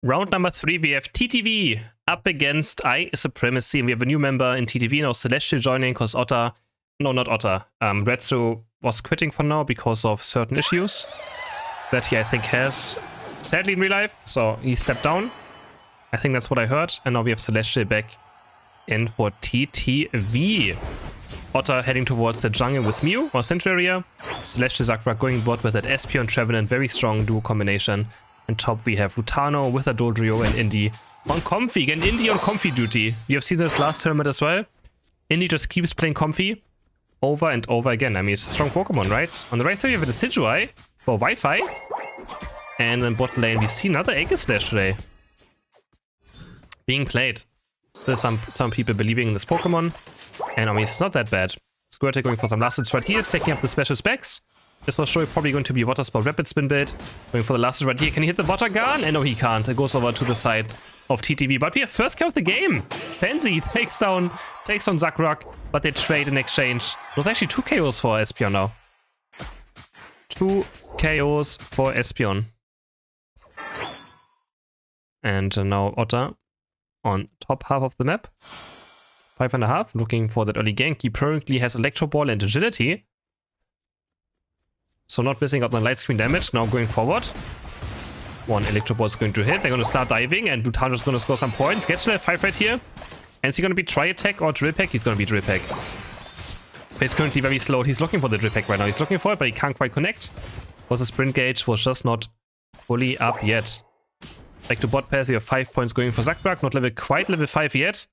Round number 3, we have TTV up against iSupremacy, and we have a new member in TTV now, Celestial joining, because Otter, no, not Otter, Redstone was quitting for now because of certain issues that he, I think, has, sadly, in real life, so he stepped down. I think that's what I heard, and now we have Celestial back in for TTV. Otter heading towards the jungle with Mew or Centraria. Celestial Zakra going bot with that Espion, Trevenant, very strong duo combination. And top we have Lutano with a Dodrio and Indy on Comfy. Again, Indy on Comfy duty. You have seen this last tournament as well. Indy just keeps playing Comfy over and over again. I mean, it's a strong Pokemon, right? On the right side we have a Decidueye for Wi-Fi. And then bot lane we see another Aegislash today being played. So there's some people believing in this Pokemon. And I mean, it's not that bad. Squirtle going for some last hits right here, taking up the special specs. This was sure probably going to be Water Spell Rapid Spin build. Going for the last hit right here. Can he hit the Water Gun? And no, he can't. It goes over to the side of TTV. But we have first kill of the game. Fancy takes down Zakrak, but they trade in exchange. It was actually 2 KOs for Espion now. 2 KOs for Espion. And now Otter on top half of the map. 5.5, looking for that early gank. He currently has Electro Ball and Agility. So not missing out on light screen damage. Now going forward. One Electro Ball is going to hit. They're going to start diving, and Lutano is going to score some points. Gets to level 5 right here. And is he going to be Tri-Attack or Drill Peck? He's going to be Drill Peck. But he's currently very slow. He's looking for the Drill Peck right now. He's looking for it, but he can't quite connect. Was the sprint gauge was just not fully up yet. Back to bot path. We have 5 points going for Zakrak. Not quite level 5 yet.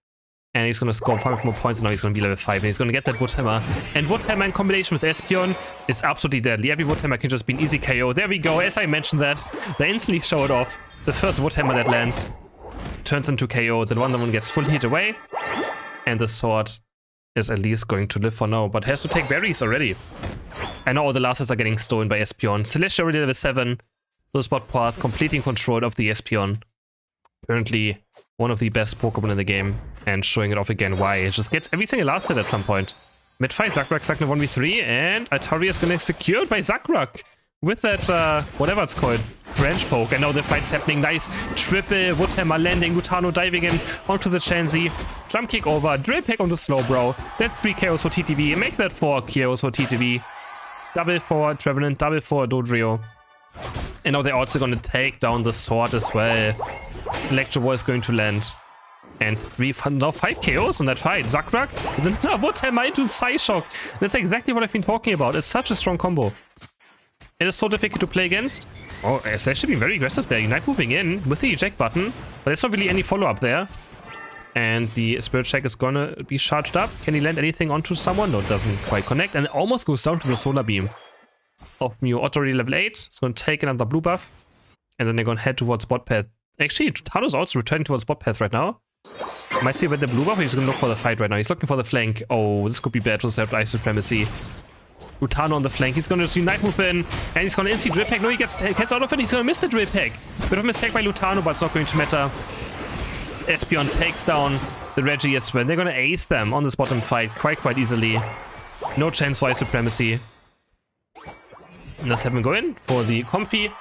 And he's going to score 5 more points. Now he's going to be level 5. And he's going to get that Wood Hammer. And Wood Hammer in combination with Espion is absolutely deadly. Every Wood Hammer can just be an easy KO. There we go. As I mentioned that, they instantly show it off. The first Wood Hammer that lands turns into KO. The one gets fully hit away. And the sword is at least going to live for now. But has to take berries already. I know all the last hits are getting stolen by Espion. Celestial already level 7. So spot path completing control of the Espion. Currently one of the best Pokemon in the game. And showing it off again. Why? It just gets every single last hit at some point. Mid-fight, Zakrak stuck in 1v3, and Altaria is going to be secured by Zakrak with that, whatever it's called, branch poke. And now the fight's happening. Nice triple Wood Hammer landing. Lutano diving in onto the Chansey. Jump kick over. Drill Peck on the Slowbro. That's 3 KOs for TTV. Make that 4 KOs for TTV. Double for Trevenant, double for Dodrio. And now they're also going to take down the sword as well. Electro Ball is going to land. And now 5 KOs in that fight. Zakrak with another Wood Hammer into Psyshock. That's exactly what I've been talking about. It's such a strong combo. It is so difficult to play against. Oh, it's actually been very aggressive there. Unite moving in with the eject button. But there's not really any follow-up there. And the Spirit Check is gonna be charged up. Can he land anything onto someone? No, it doesn't quite connect. And it almost goes down to the Solar Beam of Mew. Otto already level 8. It's gonna take another blue buff. And then they're gonna head towards bot path. Actually, Tano's also returning towards bot path right now. Might see with the blue buff, he's going to look for the fight right now. He's looking for the flank. Oh, this could be bad to set iSupremacy. Lutano on the flank. He's going to just Unite move in. And he's going to instant Drill Peck. No, he gets out of it. He's going to miss the Drill Peck. Bit of a mistake by Lutano, but it's not going to matter. Espion takes down the Reggie as well. They're going to ace them on this bottom fight quite easily. No chance for iSupremacy. And let's have him go in for the Comfy.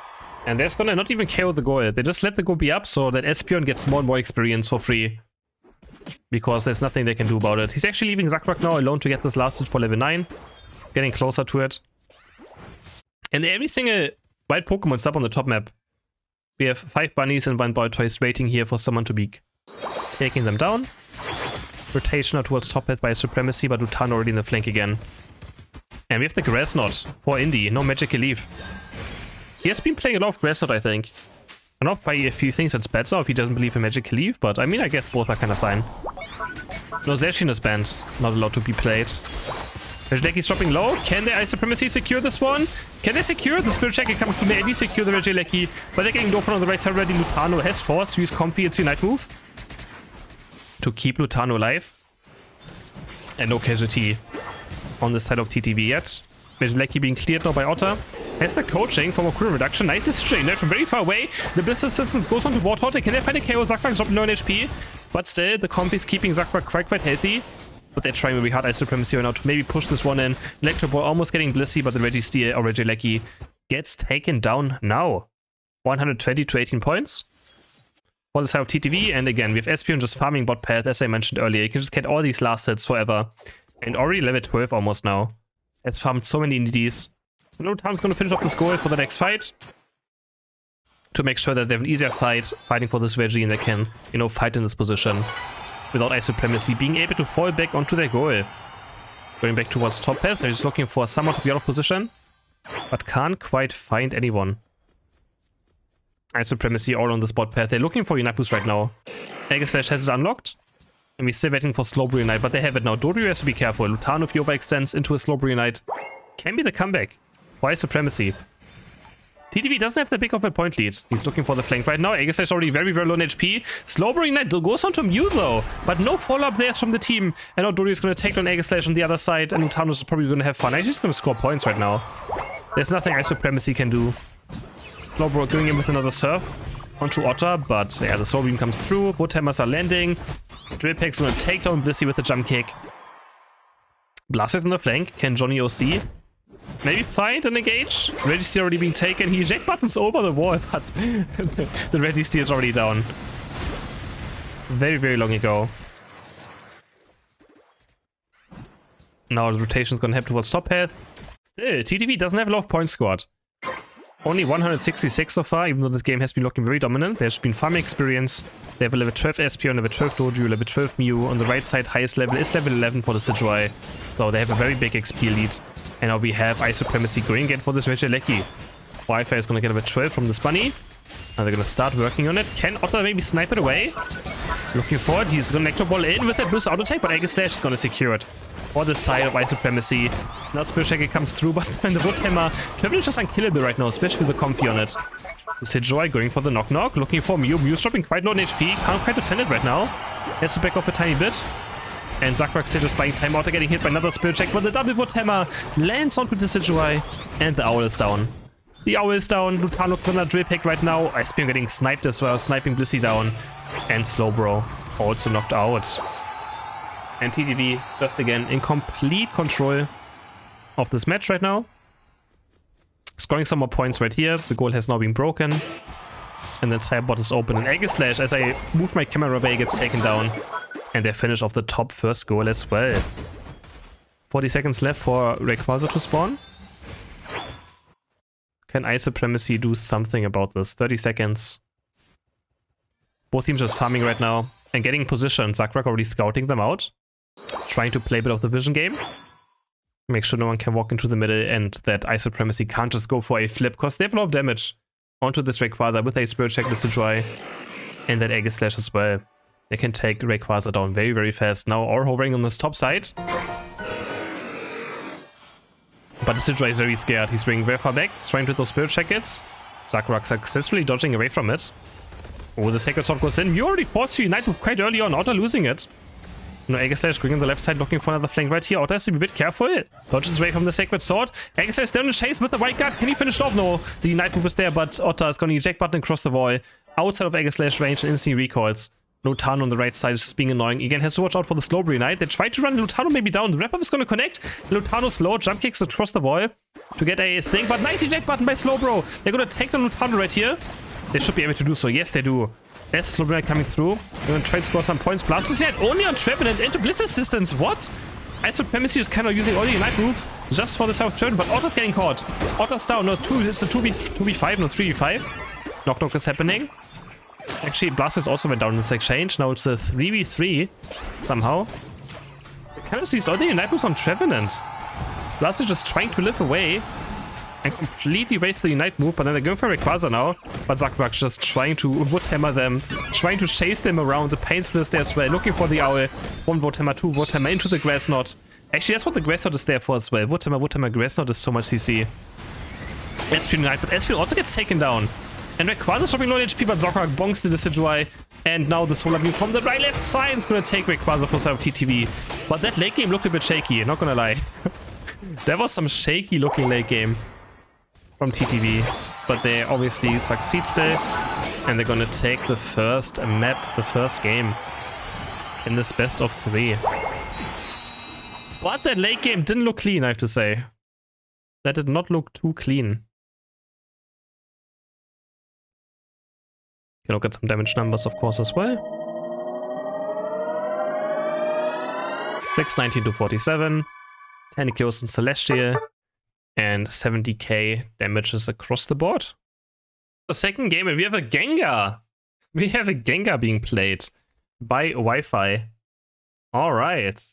And they're going to not even KO the goal. They just let the goal be up so that Espion gets more and more experience for free. Because there's nothing they can do about it. He's actually leaving Zakrak now alone to get this last hit for level 9. Getting closer to it. And every single wild Pokemon is up on the top map. We have 5 bunnies and 1 Baltoise waiting here for someone to be taking them down. Rotation towards top path by Supremacy, but Lutano already in the flank again. And we have the Grass Knot for Indy. No Magical Leaf. He has been playing a lot of Grass Knot, I think. I don't know if he thinks it's better, if he doesn't believe in Magical Leaf, but I mean, I guess both are kind of fine. No, Zacian is banned. Not allowed to be played. Regieleki's dropping low. Can the iSupremacy secure this one? Can they secure the Spirit Check? It comes to me. At least secure the Regieleki. But they're getting open on the right side already. Lutano has forced to use Comfy. It's Unite move to keep Lutano alive. And no casualty on the side of TTV yet. Regieleki being cleared now by Otter. Has the coaching for more cooldown reduction. Nice exchange from very far away. The Bliss Assistance goes on to Warthog. Can they find a KO? Zakrak dropping 9 HP. But still, the comp is keeping Zakrak quite healthy. But they're trying really hard iSupremacy right now to maybe push this one in. Electro Ball almost getting Blissey, but the Registeel or Regieleki gets taken down now. 120 to 18 points. for the side of TTV. And again, we have Espeon just farming bot path, as I mentioned earlier. You can just get all these last hits forever. And already level 12 almost now. Has farmed so many NDDs. Lutan's going to finish off this goal for the next fight. To make sure that they have an easier fight fighting for this Reggie and they can, you know, fight in this position. Without iSupremacy being able to fall back onto their goal. Going back towards top path, they're just looking for someone to be out of position. But can't quite find anyone. iSupremacy all on the spot path. They're looking for Unite Boost right now. Aeos has it unlocked. And we're still waiting for Slowbro Unite, but they have it now. Dorio has to be careful. Lutano, if he overextends into a Slowbro Unite, can be the comeback. Why Supremacy? TTV doesn't have that big of a point lead. He's looking for the flank right now. Aeos is already very, very low on HP. Slowbro Unite goes on to Mew though, but no follow-up players from the team. And now Dorio is going to take on Aeos on the other side, and Lutano is probably going to have fun. Actually, he's going to score points right now. There's nothing iSupremacy can do. Slowbro going in with another surf onto Otter, but yeah, the slow beam comes through. Woodhammers are landing. Drillpack's going to take down Blissey with the jump kick. Blasted on the flank. Can Johnny OC maybe find and engage? Ready Steer already being taken. He eject buttons over the wall, but the Ready Steer is already down. Very, very long ago. Now the rotation's going to head towards top path. Still, TTV doesn't have a lot of points scored. Only 166 so far, even though this game has been looking very dominant. There's been farming experience. They have a level 12 Espeon, level 12 Dojo, level 12 Mew. On the right side, highest level is level 11 for the Sidgewai. So they have a very big XP lead. And now we have iSupremacy going again for this Regieleki. Wi-Fi is going to get level 12 from this bunny. Now they're going to start working on it. Can Otter maybe snipe it away? Looking forward. He's going to Electro Ball in with that boost auto attack, but Aegislash Slash is going to secure it. For the side of iSupremacy. Now Spirit Shackle comes through, but the Woodhammer Trevor is just unkillable right now, especially with the Comfy on it. The Sidgewai going for the knock-knock, looking for Mew. Mew's dropping quite low on HP, can't quite defend it right now. Has to back off a tiny bit. And Zakrak still just buying time out, getting hit by another Spirit Check, but the double Woodhammer lands onto the Sidgewai, and the Owl is down. The Owl is down, Lutano gonna drill pick right now. Espeon getting sniped as well, sniping Blissey down. And Slowbro also knocked out. And TTV just again in complete control of this match right now. Scoring some more points right here. The goal has now been broken. And the entire bot is open. And Aegislash Slash, as I move my camera away, gets taken down. And they finish off the top first goal as well. 40 seconds left for Rayquaza to spawn. Can iSupremacy do something about this? 30 seconds. Both teams just farming right now. And getting positioned. Zakrak already scouting them out. Trying to play a bit of the vision game. Make sure no one can walk into the middle and that iSupremacy can't just go for a flip because they have a lot of damage onto this Rayquaza with a Spirit Check to dry. And that Aegislash Slash as well. They can take Rayquaza down very, very fast. Now or hovering on this top side. But the Sidgewai is very scared. He's bringing very far back. He's trying to hit those Spirit Checkets. Zakrak successfully dodging away from it. Oh, the Sacred Sword goes in. You already forced to Unite quite early on. Otter losing it. No, Aegislash Slash going on the left side looking for another flank right here. Otter has to be a bit careful. Dodges away from the Sacred Sword. Aegislash Slash down the chase with the white guard. Can he finish it off? No. The Unite move is there, but Otter is going to eject button across the wall. Outside of Aegislash Slash range and instantly recalls. Lutano on the right side is just being annoying. Again, has to watch out for the Slowbro Unite. They try to run Lutano maybe down. The wrap-up is going to connect. Lutano slow, jump kicks across the wall to get a thing. But nice eject button by Slowbro. They're going to take down Lutano right here. They should be able to do so. Yes, they do. There's Slowbro Unite coming through. They're going to try and score some points. Blastus Unite only on Trevenant into Bliss Assistance. What? iSupremacy is kind of using all the Unite move just for the South Turn, but Otter's getting caught. Otter's down. No, it's a 2v5, no 3v5. Knock-knock is happening. Actually, Blastus also went down in this exchange. Now it's a 3v3 somehow. I kind of sees all the Unite moves on Trevenant. Blastus just trying to live away and completely waste the Unite move, but then they're going for Rayquaza now. But Zakrak just trying to Woodhammer them, trying to chase them around. The Painful is there as well, looking for the Owl. One Woodhammer, two Woodhammer into the Grass Knot. Actually, that's what the Grass Knot is there for as well. Woodhammer, Grass Knot is so much CC. Espeon Unite, but Espeon also gets taken down. And Rayquaza is dropping low HP, but Zakrak bonks the Sidgewai. And now the Solar Beam from the right left side is going to take Rayquaza for side of TTV. But that late game looked a bit shaky, not gonna lie. There was some shaky looking late game from TTV. But they obviously succeed still. And they're going to take the first map, the first game in this best of 3. But that late game didn't look clean, I have to say. That did not look too clean. Can look at some damage numbers, of course, as well. 619 to 47. 10 kills in Celestial. And 70k damages across the board. The second game, and we have a Gengar. We have a Gengar being played by Wi-Fi. Alright.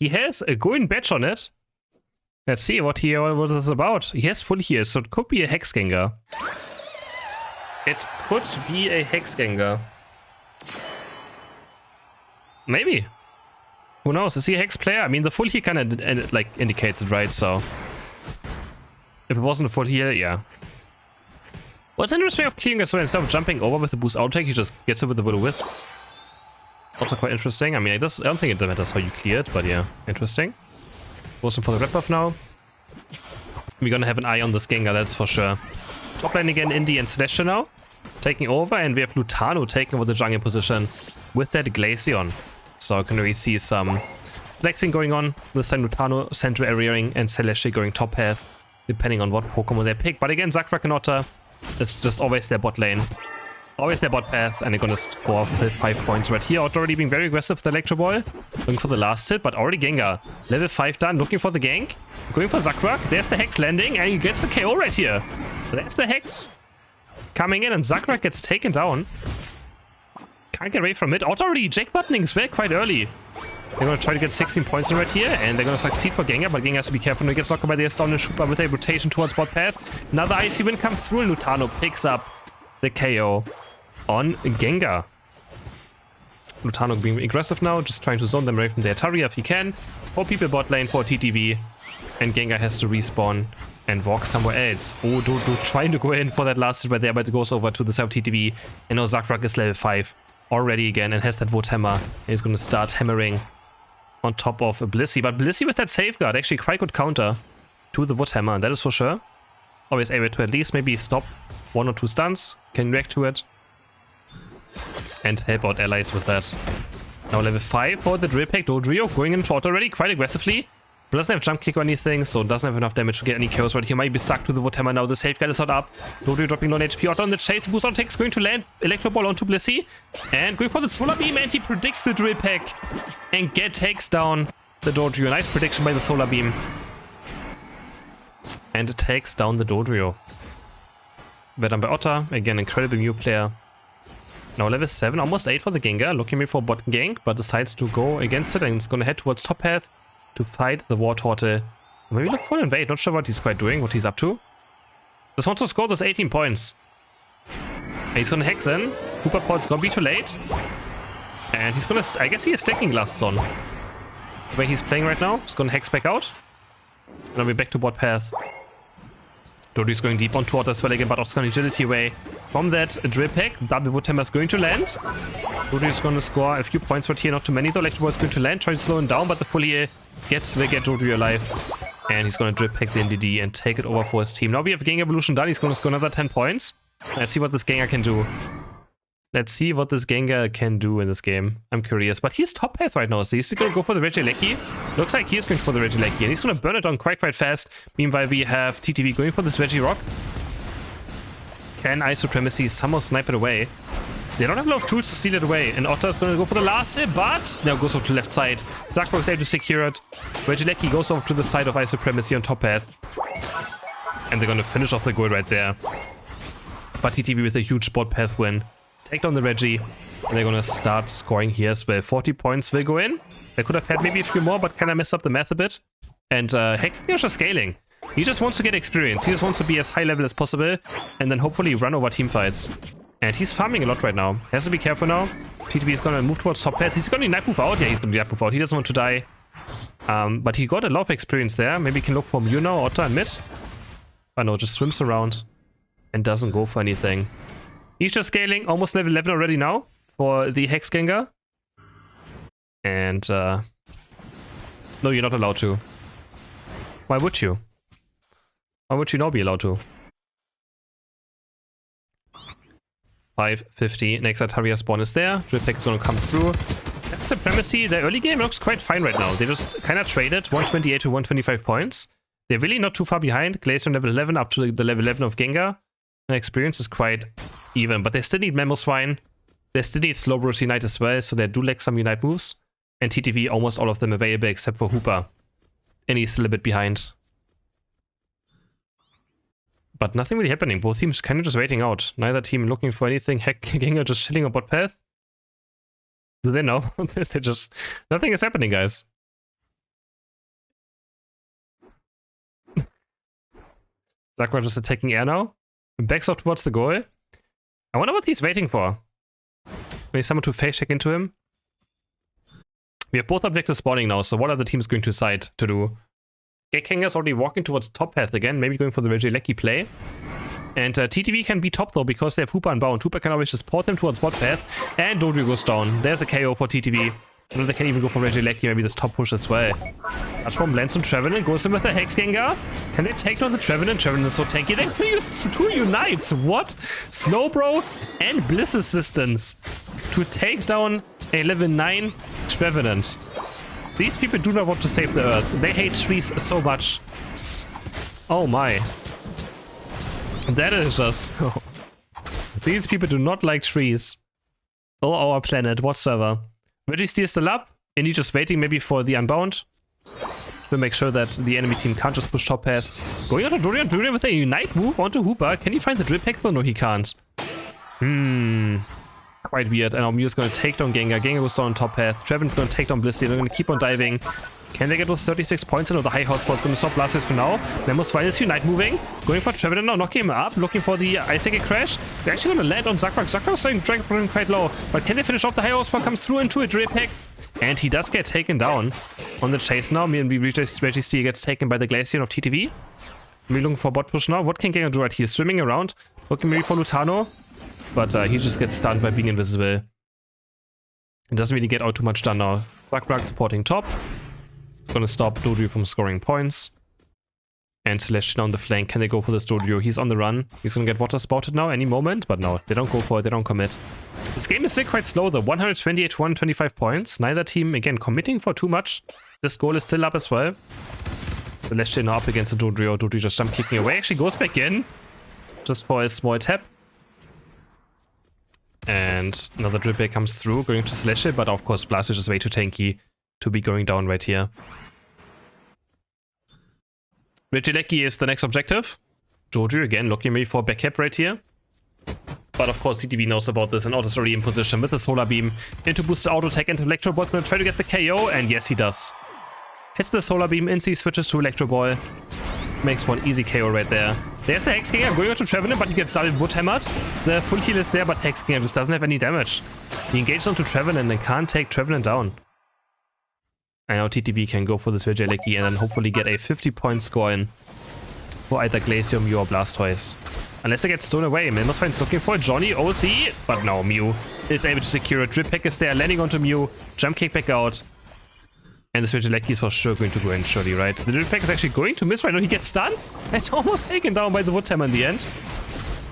He has a Going Badge on it. Let's see what this is about. He has full heal, so it could be a Hex Gengar. It could be a Hex Gengar. Maybe. Who knows? Is he a Hex player? I mean, the full heal kind of like indicates it, right? So if it wasn't a full heal, yeah. What's interesting of clearing as well, instead of jumping over with the boost outtake, he just gets it with the Will-O-Wisp. Also quite interesting. I mean, I don't think it matters how you clear it, but yeah, interesting. Goes in for the red buff now. We're gonna have an eye on this Gengar, that's for sure. Top lane again, Indy and Celestia now. Taking over, and we have Lutano taking over the jungle position with that Glaceon. So I can really see some flexing going on. This time Lutano central areaing and Celestia going top path, depending on what Pokemon they pick. But again, Zakrak and Otter, it's just always their bot lane. Always their bot path, and they're gonna score 5 points right here. Otter already being very aggressive with the Electro Ball. Looking for the last hit, but already Gengar. Level 5 done, looking for the gank. Going for Zakrak. There's the Hex landing, and he gets the KO right here. There's the Hex coming in, and Zakrak gets taken down. Can't get away from it. Otter already eject buttoning as well quite early. They're gonna try to get 16 points in right here, and they're gonna succeed for Gengar, but Gengar has to be careful. He gets knocked by the astounding Shupa with a rotation towards bot path. Another Icy Wind comes through, and Lutano picks up the KO on Gengar. Lutano being aggressive now, just trying to zone them away from the Ataria if he can. 4 people bot lane for TTV, and Gengar has to respawn and walk somewhere else. Oh, Dodo trying to go in for that last hit right there, but it goes over to the side of TTV. And now Zakrak is level 5 already again and has that Wood Hammer. And he's going to start hammering on top of Blissey. But Blissey with that safeguard, actually quite good counter to the Wood Hammer, and that is for sure. Always able to at least maybe stop 1 or 2 stuns, can react to it, and help out allies with that. Now level 5 for the Drill Pack. Dodrio going into Otter already quite aggressively. But doesn't have jump kick or anything, so doesn't have enough damage to get any kills right here. Might be stuck to the Wood Hammer now. The safeguard is not up. Dodrio dropping on HP. Otter on the chase. Boost outtake is going to land. Electro Ball onto Blissey. And going for the Solar Beam, and he predicts the Drill Pack. And takes down the Dodrio. Nice prediction by the Solar Beam. And it takes down the Dodrio. Well done by Otter. Again, incredible new player. Now level 7, almost 8 for the Gengar. Looking for bot gank, but decides to go against it. And it's going to head towards top path to fight the War Turtle. Maybe look for an invade. Not sure what he's quite doing, what he's up to. Just wants to score those 18 points. And he's going to hex in. Hooper Pod's going to be too late. And he's going to... I guess he has stacking glasses on. The way he's playing right now. He's going to hex back out. And I'll be back to bot path. Dodrio's going deep onto Otter as well again, but Otter's going agility away from that Drill Pack. Double Wood Hammer is going to land. Dodrio's going to score a few points right here, not too many though. Electro Ball is going to land, trying to slow him down, but the full heal get Dodrio alive. And he's going to Drill Pack the NDD and take it over for his team. Now we have Gengar Evolution done. He's going to score another 10 points. Let's see what this Gengar can do. Let's see what this Gengar can do in this game. I'm curious. But he's top path right now, so he's going to go for the Regieleki. Looks like he's going for the Regieleki, and he's going to burn it down quite fast. Meanwhile, we have TTV going for this Regirock. Can iSupremacy somehow snipe it away? They don't have a lot of tools to steal it away, and Otter is going to go for the last hit, but now goes over to the left side. Zakrak is able to secure it. Regieleki goes over to the side of iSupremacy on top path. And they're going to finish off the goal right there. But TTV with a huge bot path win. Take down the Reggie, and they're gonna start scoring here as well. 40 points will go in. They could have had maybe a few more, but kind of messed up the math a bit. And Hexing is just scaling. He just wants to get experience. He just wants to be as high level as possible, and then hopefully run over team fights. And he's farming a lot right now. Has to be careful now. TTV is gonna move towards top path. He's gonna knife move out. Yeah, he's gonna knife move out. He doesn't want to die. But he got a lot of experience there. Maybe he can look for Mew now, Otter and mid. I know, just swims around and doesn't go for anything. He's just scaling, almost level 11 already now for the Hex Gengar. And, no, you're not allowed to. Why would you? Why would you not be allowed to? 550, next Ataria spawn is there. Drill Pack is going to come through. That's Supremacy. The early game looks quite fine right now. They just kind of traded 128 to 125 points. They're really not too far behind. Glaceon level 11 up to the level 11 of Gengar. The experience is quite even. But they still need Mamoswine. They still need Slowbro Unite as well, so they do lack some Unite moves. And TTV, almost all of them available except for Hooper. And he's still a bit behind. But nothing really happening. Both teams kind of just waiting out. Neither team looking for anything. Gengar just chilling on bot path. Do they know? They just... Nothing is happening, guys. Sakura just attacking air now. Backs off towards the goal. I wonder what he's waiting for. Maybe someone to face check into him. We have both objectives spawning now, so what are the teams going to decide to do? Gengar is already walking towards top path again, maybe going for the Regieleki play. And TTV can be top though, because they have Hooper unbound. Hooper can always just port them towards bot path, and Dodu goes down. There's a KO for TTV. I know they can even go for Regieleki, maybe this top push as well. Touchbomb lands on Trevenant, goes in with the Hex Gengar. Can they take down the Trevenant? Trevenant is so tanky. They can use 2 Unites. What? Slowbro and Bliss Assistance to take down a level 9 Trevenant. These people do not want to save the earth. They hate trees so much. Oh my. That is just... These people do not like trees. Or our planet whatsoever. Reggie steals still up. Indy just waiting maybe for the unbound. To make sure that the enemy team can't just push top path. Going on to Dorian with a Unite move onto Hooper. Can he find the Drip Pack though? No, he can't. Quite weird. And now Mew's going to take down Gengar. Gengar goes down on top path. Treven's going to take down Blissey. They're going to keep on diving. Can they get those 36 points in? Or the high hotspot's going to stop Blastoise for now. Mamoswine is Unite moving. Going for Trevenant now, knocking him up. Looking for the Ice Egg Crash. They're actually going to land on Zakrak. Zakrak's starting to drag him quite low. But can they finish off? The high hotspot comes through into a Drip Pack. And he does get taken down on the chase now. Me and Registeel gets taken by the Glaceon of TTV. We're looking for bot push now. What can Gengar do right here? Swimming around. Looking maybe for Lutano. But he just gets stunned by being invisible. It doesn't really get out too much done now. Zakrak supporting top. It's going to stop Dodu from scoring points. And Celestia on the flank. Can they go for this Dodu? He's on the run. He's going to get water spouted now any moment. But no, they don't go for it. They don't commit. This game is still quite slow though. 128 to 125 points. Neither team, again, committing for too much. This goal is still up as well. Celestia now up against the Dodu. Dodu just jump kicking away. Actually goes back in. Just for a small tap. And another Drip Pack comes through, going to Celestia, but of course Blastoise is way too tanky to be going down right here. Regieleki is the next objective. Dodu again looking maybe for a backup right here. But of course TTV knows about this and Otto's already in position with the Solar Beam into booster auto tech, and Electro Ball's going to try to get the KO, and yes he does. Hits the Solar Beam, Incy switches to Electro Ball. Makes one easy KO right there. There's the Hex Gengar going on to Trevenant, but he gets double wood hammered. The full heal is there, but Hex Gengar just doesn't have any damage. He engages onto Trevenant and can't take Trevenant down. And now TTV can go for this Regieleki and then hopefully get a 50-point score in for either Glaceon, Mew, or Blastoise. Unless they get stolen away. Mamoswine's looking for Johnny, OC, but no, Mew is able to secure it. Drip Pack is there, landing onto Mew, jump kick back out. And this Regieleki is for sure going to go in, surely, right? The Drip Pack is actually going to miss right now. He gets stunned and almost taken down by the Wood Hammer in the end.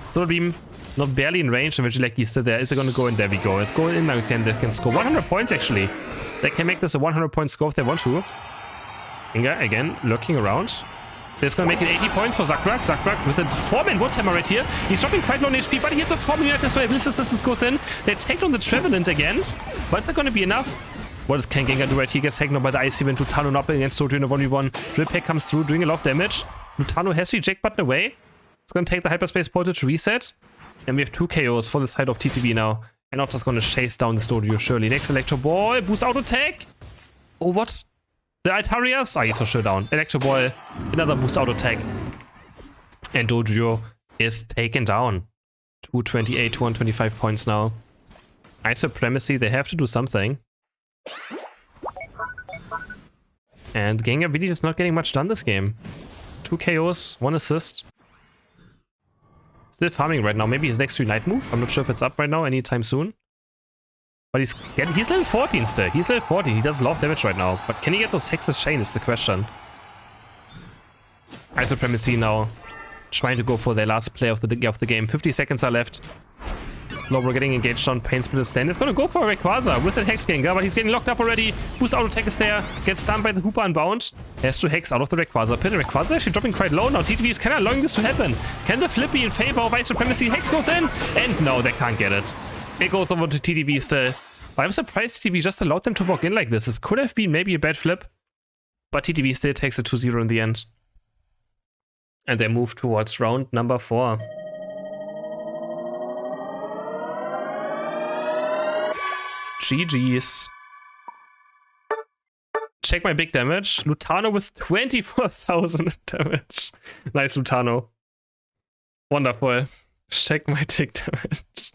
Solar Beam not barely in range, and Regieleki is still there. Is it going to go in? There we go. It's going in now. They can score 100 points, actually. They can make this a 100-point score if they want to. Inga, again, lurking around. That's going to make it 80 points for Zakrak. Zakrak with a 4-man Wood Hammer right here. He's dropping quite low on HP, but he hits a 4-man unit as well. Bliss Assistance goes in. They take on the Trevenant again. But is that going to be enough? What does Gengar do right here? He gets taken on by the Ice Event. Lutano not against Dodu in a 1v1. Drip Pack comes through, doing a lot of damage. Lutano has the eject button away. It's going to take the Hyperspace Portal to reset. And we have 2 KOs for the side of TTV now. And Otto's going to chase down this Dodu, surely. Next Electro Ball. Boost auto attack. Oh, what? The Altarias? Ah, he's for sure down. Electro Ball. Another boost auto attack. And Dodu is taken down. 228, 225 points now. iSupremacy, they have to do something. And Gengar really just not getting much done this game. 2 KOs, 1 assist. Still farming right now. Maybe his next Unite move. I'm not sure if it's up right now anytime soon. But he's level 14 still. He's level 14. He does a lot of damage right now. But can he get those Sexless Chain is the question. iSupremacy now trying to go for their last play of the game. 50 seconds are left. Slowbro getting engaged on Pain Splitter Stand. It's gonna go for Rayquaza with that Hex Gengar, but he's getting locked up already. Boost auto attack is there. Gets stunned by the Hooper Unbound. Has to Hex out of the Rayquaza pit. Rayquaza actually dropping quite low now. TTV is kind of allowing this to happen. Can the flip be in favor of iSupremacy? Hex goes in, and no, they can't get it. It goes over to TTV still. But I'm surprised TTV just allowed them to walk in like this. This could have been maybe a bad flip, but TTV still takes a 2-0 in the end. And they move towards round number 4. GG's. Check my big damage. Lutano with 24,000 damage. Nice, Lutano. Wonderful. Check my tick damage.